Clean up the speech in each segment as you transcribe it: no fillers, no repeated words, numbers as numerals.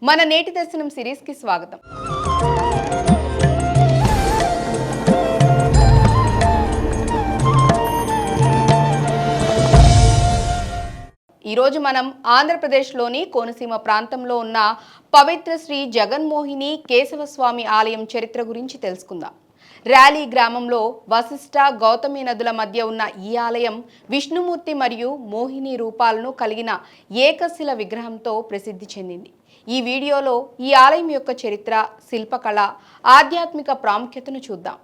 మన నేటి దర్శనం సిరీస్ కి స్వాగతం. ఈరోజు మనం ఆంధ్రప్రదేశ్లోని కోనసీమ ప్రాంతంలో ఉన్న పవిత్ర శ్రీ జగన్మోహిని కేశవస్వామి ఆలయం చరిత్ర గురించి తెలుసుకుందాం. ర్యాలీ గ్రామంలో వశిష్ఠ గౌతమి నదుల మధ్య ఉన్న ఈ ఆలయం విష్ణుమూర్తి మరియు మోహిని రూపాలను కలిగిన ఏకశిల విగ్రహంతో ప్రసిద్ధి చెందింది. ఈ వీడియోలో ఈ ఆలయం యొక్క చరిత్ర, శిల్పకళ, ఆధ్యాత్మిక ప్రాముఖ్యతను చూద్దాం.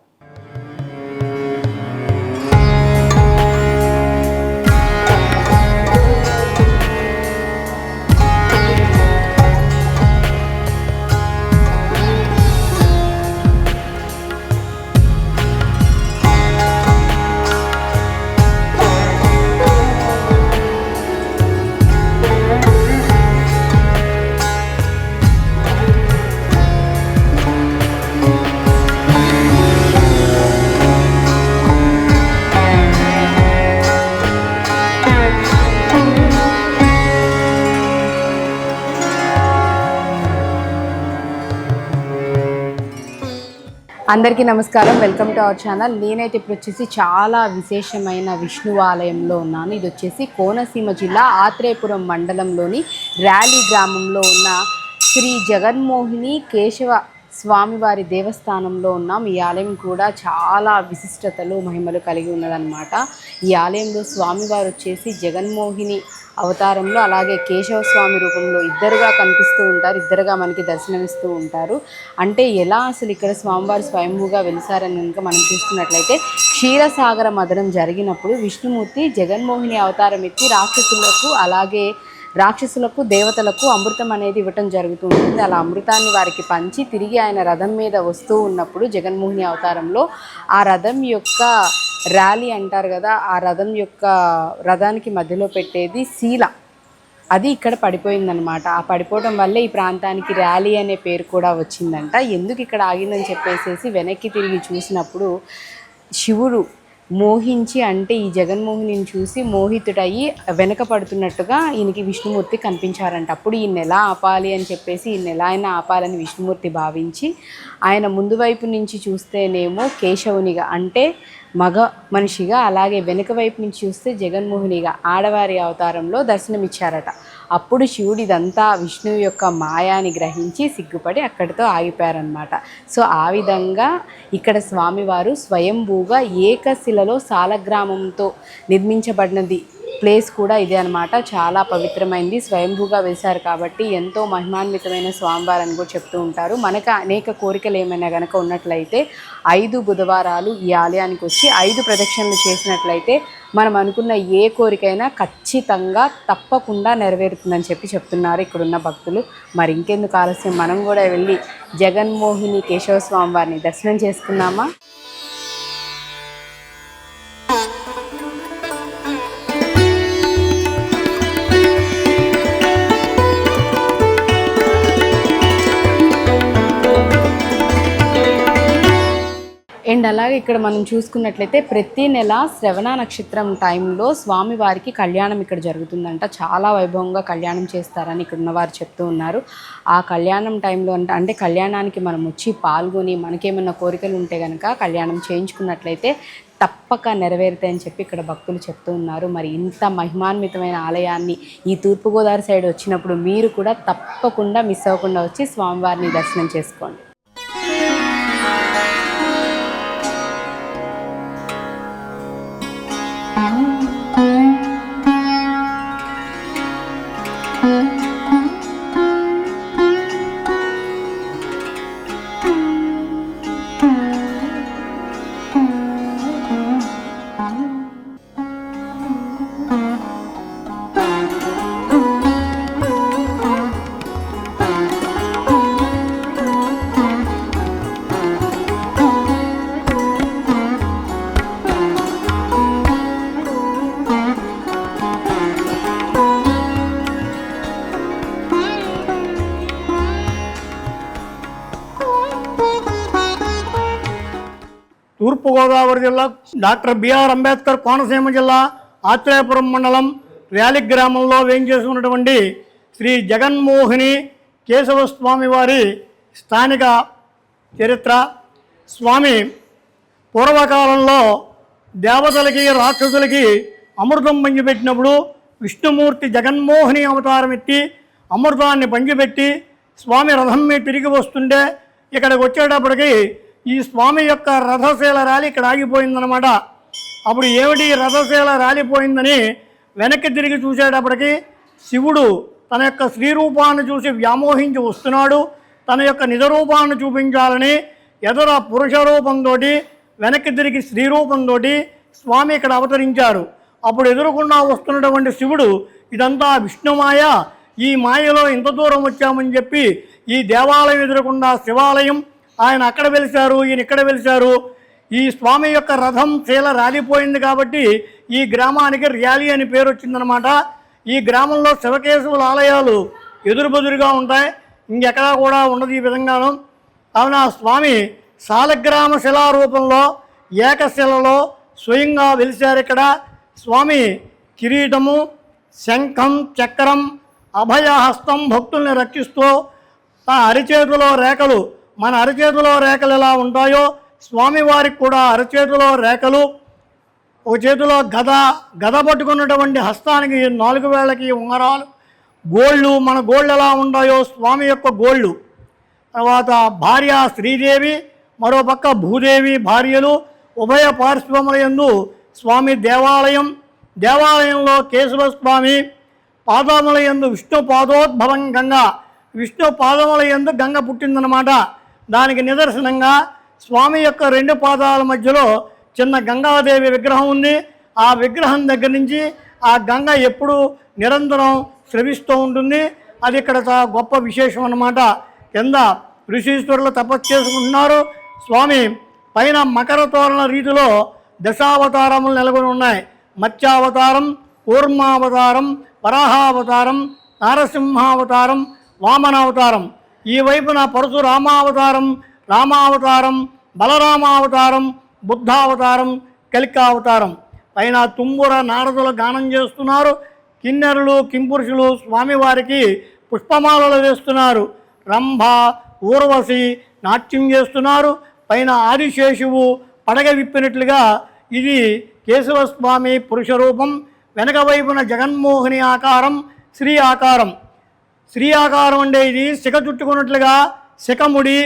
అందరికీ నమస్కారం, వెల్కమ్ టు అవర్ ఛానల్. నేనైతే ఇప్పుడు వచ్చేసి చాలా విశేషమైన విష్ణు ఆలయంలో ఉన్నాను. ఇది వచ్చేసి కోనసీమ జిల్లా ఆత్రేయపురం మండలంలోని ర్యాలీ గ్రామంలో ఉన్న శ్రీ జగన్మోహిని కేశవ స్వామివారి దేవస్థానంలో ఉన్నాం. ఈ ఆలయం కూడా చాలా విశిష్టతలు, మహిమలు కలిగి ఉన్నదన్నమాట. ఈ ఆలయంలో స్వామివారు వచ్చేసి జగన్మోహిని అవతారంలో, అలాగే కేశవ స్వామి రూపంలో ఇద్దరుగా కనిపిస్తూ ఉంటారు, ఇద్దరుగా మనకి దర్శనమిస్తూ ఉంటారు. అంటే ఎలా అసలు ఇక్కడ స్వామివారు స్వయంభూగా వెలిసారని కనుక మనం చూసుకున్నట్లయితే, క్షీరసాగర మదనం జరిగినప్పుడు విష్ణుమూర్తి జగన్మోహిని అవతారం ఎత్తి రాక్షసులకు దేవతలకు అమృతం అనేది ఇవ్వటం జరుగుతూ ఉంటుంది. అలా అమృతాన్ని వారికి పంచి తిరిగి ఆయన రథం మీద వస్తూ ఉన్నప్పుడు జగన్మోహిని అవతారంలో ఆ రథం యొక్క ర్యాలీ అంటారు కదా, ఆ రథానికి మధ్యలో పెట్టేది శీల, అది ఇక్కడ పడిపోయిందనమాట. ఆ పడిపోవడం వల్లే ఈ ప్రాంతానికి ర్యాలీ అనే పేరు కూడా వచ్చిందంట. ఎందుకు ఇక్కడ ఆగిందని చెప్పేసి వెనక్కి తిరిగి చూసినప్పుడు శివుడు మోహించి, అంటే ఈ జగన్మోహిని చూసి మోహితుడయ్యి వెనక పడుతున్నట్టుగా ఈయనకి విష్ణుమూర్తి కనిపించారంట. అప్పుడు ఈయన ఎలా ఆపాలి అని చెప్పేసి, ఈయన ఎలా అయినా ఆపాలని విష్ణుమూర్తి భావించి, ఆయన ముందు వైపు నుంచి చూస్తేనేమో కేశవునిగా అంటే మగ మనిషిగా, అలాగే వెనుక వైపు నుంచి చూస్తే జగన్మోహినిగా ఆడవారి అవతారంలో దర్శనమిచ్చారట. అప్పుడు శివుడు ఇదంతా విష్ణువు యొక్క మాయాని గ్రహించి సిగ్గుపడి అక్కడితో ఆగిపోయారనమాట. సో ఆ విధంగా ఇక్కడ స్వామివారు స్వయంభూగా ఏకశిలలో సాలగ్రామంతో నిర్మించబడినది ప్లేస్ కూడా ఇదే అనమాట. చాలా పవిత్రమైంది, స్వయంభూగా వేశారు కాబట్టి ఎంతో మహిమాన్వితమైన స్వామివారు అని కూడా చెప్తూ ఉంటారు. మనకు అనేక కోరికలు ఏమైనా కనుక ఉన్నట్లయితే 5 బుధవారాలు ఈ ఆలయానికి వచ్చి 5 ప్రదక్షిణలు చేసినట్లయితే మనం అనుకున్న ఏ కోరికైనా ఖచ్చితంగా తప్పకుండా నెరవేరుతుందని చెప్తున్నారు ఇక్కడున్న భక్తులు. మరి ఇంకెందుకు ఆలస్యం, మనం కూడా వెళ్ళి జగన్మోహిని కేశవ స్వామి వారిని దర్శనం చేసుకున్నామా? అండ్ అలాగే ఇక్కడ మనం చూసుకున్నట్లయితే ప్రతి నెల శ్రవణ నక్షత్రం టైంలో స్వామివారికి కళ్యాణం ఇక్కడ జరుగుతుందంట. చాలా వైభవంగా కళ్యాణం చేస్తారని ఇక్కడ ఉన్నవారు చెప్తూ ఉన్నారు. ఆ కళ్యాణం టైంలో అంటే కళ్యాణానికి మనం వచ్చి పాల్గొని మనకేమన్నా కోరికలు ఉంటే కనుక కళ్యాణం చేయించుకున్నట్లయితే తప్పక నెరవేరుతాయని చెప్పి ఇక్కడ భక్తులు చెప్తూ ఉన్నారు. మరి ఇంత మహిమాన్వితమైన ఆలయాన్ని ఈ తూర్పుగోదావరి సైడ్ వచ్చినప్పుడు మీరు కూడా తప్పకుండా మిస్ అవ్వకుండా వచ్చి స్వామివారిని దర్శనం చేసుకోండి. తూర్పుగోదావరి జిల్లా డాక్టర్ బిఆర్ అంబేద్కర్ కోనసీమ జిల్లా ఆత్రేయపురం మండలం ర్యాలి గ్రామంలో వేయించేసి ఉన్నటువంటి శ్రీ జగన్మోహిని కేశవస్వామి వారి స్థానిక చరిత్ర. స్వామి పూర్వకాలంలో దేవతలకి రాక్షసులకి అమృతం పంచిపెట్టినప్పుడు విష్ణుమూర్తి జగన్మోహిని అవతారం ఎత్తి అమృతాన్ని పంచిపెట్టి స్వామి రథం మీద తిరిగి వస్తుంటే ఇక్కడికి వచ్చేటప్పటికి ఈ స్వామి యొక్క రథశీల ర్యాలీ ఇక్కడ ఆగిపోయిందనమాట. అప్పుడు ఏమిటి రథశీల రాలిపోయిందని వెనక్కి తిరిగి చూసేటప్పటికి శివుడు తన యొక్క శ్రీరూపాన్ని చూసి వ్యామోహించి వస్తున్నాడు. తన యొక్క నిజరూపాన్ని చూపించాలని ఎదుర పురుష రూపంతో వెనక్కి తిరిగి శ్రీరూపంతో స్వామి ఇక్కడ అవతరించారు. అప్పుడు ఎదురుకుండా వస్తున్నటువంటి శివుడు ఇదంతా విష్ణుమాయ, ఈ మాయలో ఇంత దూరం వచ్చామని చెప్పి ఈ దేవాలయం ఎదురకుండా శివాలయం, ఆయన అక్కడ వెలిశారు, ఈయన ఇక్కడ వెలిశారు. ఈ స్వామి యొక్క రథం శీల రాలిపోయింది కాబట్టి ఈ గ్రామానికి ర్యాలీ అని పేరు వచ్చిందనమాట. ఈ గ్రామంలో శివకేశవుల ఆలయాలు ఎదురుబెదురుగా ఉంటాయి, ఇంకెక్కడా కూడా ఉండదు ఈ విధంగాను. కావున స్వామి సాలగ్రామ శిలారూపంలో ఏకశిలలో స్వయంగా వెలిశారు. ఇక్కడ స్వామి కిరీటము, శంఖం, చక్రం, అభయహస్తం భక్తుల్ని రక్షిస్తూ తన అరిచేతిలో రేఖలు, మన అరిచేతిలో రేఖలు ఎలా ఉంటాయో స్వామివారికి కూడా అరచేతిలో రేఖలు, ఒక చేతిలో గద పట్టుకున్నటువంటి హస్తానికి 4 వేళ్ళకి ఉంగరాలు, గోళ్ళు, మన గోళ్ళు ఎలా ఉంటాయో స్వామి యొక్క గోళ్ళు. తర్వాత భార్య శ్రీదేవి, మరోపక్క భూదేవి భార్యలు, ఉభయ పార్శ్వములందు స్వామి దేవాలయం. దేవాలయంలో కేశవస్వామి పాదములయందు విష్ణు పాదోద్భవం గంగ, విష్ణు పాదములయందు గంగ పుట్టిందనమాట. దానికి నిదర్శనంగా స్వామి యొక్క 2 పాదాల మధ్యలో చిన్న గంగాదేవి విగ్రహం ఉంది. ఆ విగ్రహం దగ్గర నుంచి ఆ గంగ ఎప్పుడు నిరంతరం స్రవిస్తూ ఉంటుంది. అది ఇక్కడ గొప్ప విశేషం అన్నమాట. కింద ఋషీశ్వరులు తపస్సు చేసుకుంటున్నారు. స్వామి పైన మకర తోరణ రీతిలో దశావతారములు నెలకొని ఉన్నాయి. మత్స్యావతారం, కూర్మావతారం, వరాహావతారం, నారసింహావతారం, వామనావతారం. ఈ వైపున పరశురామావతారం, రామావతారం, బలరామావతారం, బుద్ధావతారం, కలికావతారం. పైన తుంబుర నారదుల గానం చేస్తున్నారు. కిన్నెరులు, కింపురుషులు స్వామివారికి పుష్పమాలలు వేస్తున్నారు. రంభ, ఊర్వశి నాట్యం చేస్తున్నారు. పైన ఆదిశేషువు పడగ విప్పినట్లుగా ఇది కేశవస్వామి పురుష రూపం. వెనక వైపున జగన్మోహిని ఆకారం, శ్రీ ఆకారం. శ్రీ ఆకారం అంటే ఇది శిఖ చుట్టుకున్నట్లుగా శిఖముడి,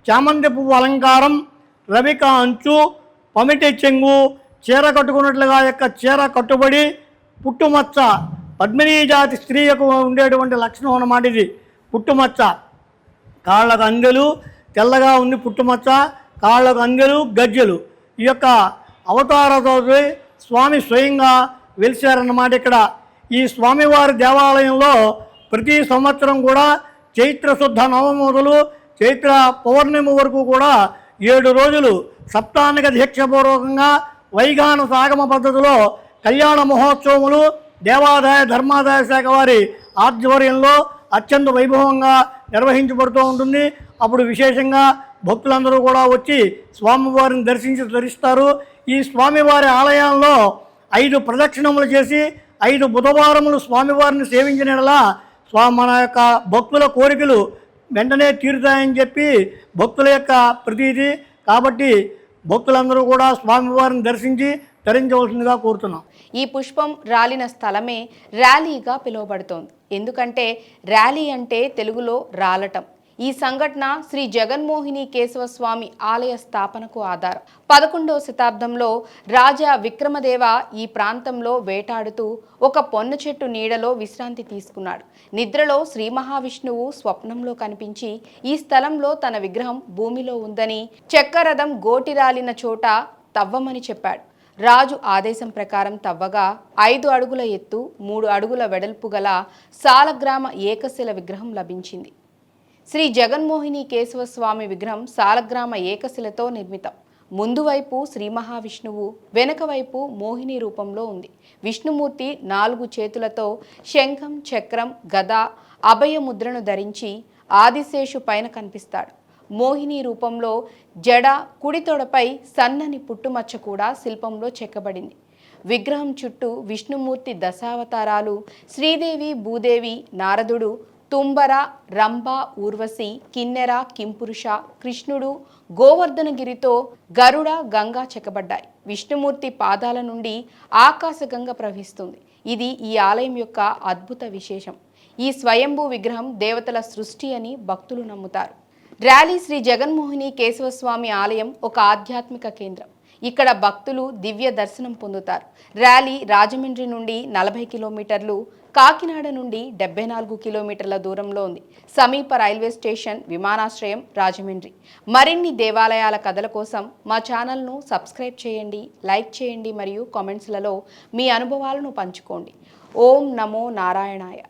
చామంతి పువ్వు అలంకారం, రవిక అంచు, పమిటి చెంగు, చీర కట్టుకున్నట్లుగా యొక్క చీర కట్టుబడి, పుట్టుమచ్చ, పద్మినీ జాతి స్త్రీలకు ఉండేటువంటి లక్షణం అన్నమాట ఇది పుట్టుమచ్చ. కాళ్ళకు అంగెలు, తెల్లగా ఉంది పుట్టుమచ్చ, కాళ్ళకు అంగెలు, గజ్జెలు. ఈ యొక్క అవతారతో స్వామి స్వయంగా వెలిశారన్నమాట. ఇక్కడ ఈ స్వామివారి దేవాలయంలో ప్రతి సంవత్సరం కూడా చైత్రశుద్ధ నవమి మొదలు చైత్ర పౌర్ణమి వరకు కూడా 7 రోజులు సప్తానిక దీక్షపూర్వకంగా వైగాన సాగమ పద్ధతిలో కళ్యాణ మహోత్సవములు దేవాదాయ ధర్మాదాయ శాఖ వారి ఆధ్వర్యంలో అత్యంత వైభవంగా నిర్వహించబడుతూ ఉంటుంది. అప్పుడు విశేషంగా భక్తులందరూ కూడా వచ్చి స్వామివారిని దర్శించి ధరిస్తారు. ఈ స్వామివారి ఆలయాల్లో 5 ప్రదక్షిణములు చేసి 5 బుధవారములు స్వామివారిని సేవించినలా మన యొక్క భక్తుల కోరికలు వెంటనే తీరుతాయని చెప్పి భక్తుల యొక్క ప్రతీతి. కాబట్టి భక్తులందరూ కూడా స్వామివారిని దర్శించి ధరించవలసిందిగా కోరుతున్నాం. ఈ పుష్పం రాలిన స్థలమే ర్యాలీగా పిలువబడుతోంది. ఎందుకంటే ర్యాలీ అంటే తెలుగులో రాలటం. ఈ సంఘటన శ్రీ జగన్మోహిని కేశవస్వామి ఆలయ స్థాపనకు ఆధారం. 11వ శతాబ్దంలో రాజా విక్రమదేవ ఈ ప్రాంతంలో వేటాడుతూ ఒక పొన్న చెట్టు నీడలో విశ్రాంతి తీసుకున్నాడు. నిద్రలో శ్రీ మహావిష్ణువు స్వప్నంలో కనిపించి ఈ స్థలంలో తన విగ్రహం భూమిలో ఉందని, చెక్కరథం గోటిరాలిన చోట తవ్వమని చెప్పాడు. రాజు ఆదేశం ప్రకారం తవ్వగా 5 అడుగుల ఎత్తు 3 అడుగుల వెడల్పు గల సాలగ్రామ ఏకశిల విగ్రహం లభించింది. శ్రీ జగన్మోహిని కేశవస్వామి విగ్రహం సాలగ్రామ ఏకశిలతో నిర్మితం. ముందు వైపు శ్రీ మహావిష్ణువు, వెనక వైపు మోహిని రూపంలో ఉంది. విష్ణుమూర్తి 4 చేతులతో శంఖం, చక్రం, గద, అభయముద్రను ధరించి ఆదిశేషు పైన కనిపిస్తాడు. మోహిని రూపంలో జడ, కుడితొడపై సన్నని పుట్టుమచ్చ కూడా శిల్పంలో చెక్కబడింది. విగ్రహం చుట్టూ విష్ణుమూర్తి దశావతారాలు, శ్రీదేవి, భూదేవి, నారదుడు, తుంబర, రంభ, ఊర్వశి, కిన్నెర, కింపురుష, కృష్ణుడు, గోవర్ధనగిరితో గరుడ, గంగా చెక్కబడ్డాయి. విష్ణుమూర్తి పాదాల నుండి ఆకాశగంగ ప్రవహిస్తుంది. ఇది ఈ ఆలయం యొక్క అద్భుత విశేషం. ఈ స్వయంభూ విగ్రహం దేవతల సృష్టి అని భక్తులు నమ్ముతారు. ర్యాలీ శ్రీ జగన్మోహిని కేశవస్వామి ఆలయం ఒక ఆధ్యాత్మిక కేంద్రం. ఇక్కడ భక్తులు దివ్య దర్శనం పొందుతారు. ర్యాలీ రాజమండ్రి నుండి 40 కిలోమీటర్లు, కాకినాడ నుండి 74 కిలోమీటర్ల దూరంలో ఉంది. సమీప రైల్వే స్టేషన్, విమానాశ్రయం రాజమండ్రి. మరిన్ని దేవాలయాల కథల కోసం మా ఛానల్ను సబ్స్క్రైబ్ చేయండి, లైక్ చేయండి మరియు కామెంట్స్లలో మీ అనుభవాలను పంచుకోండి. ఓం నమో నారాయణాయ.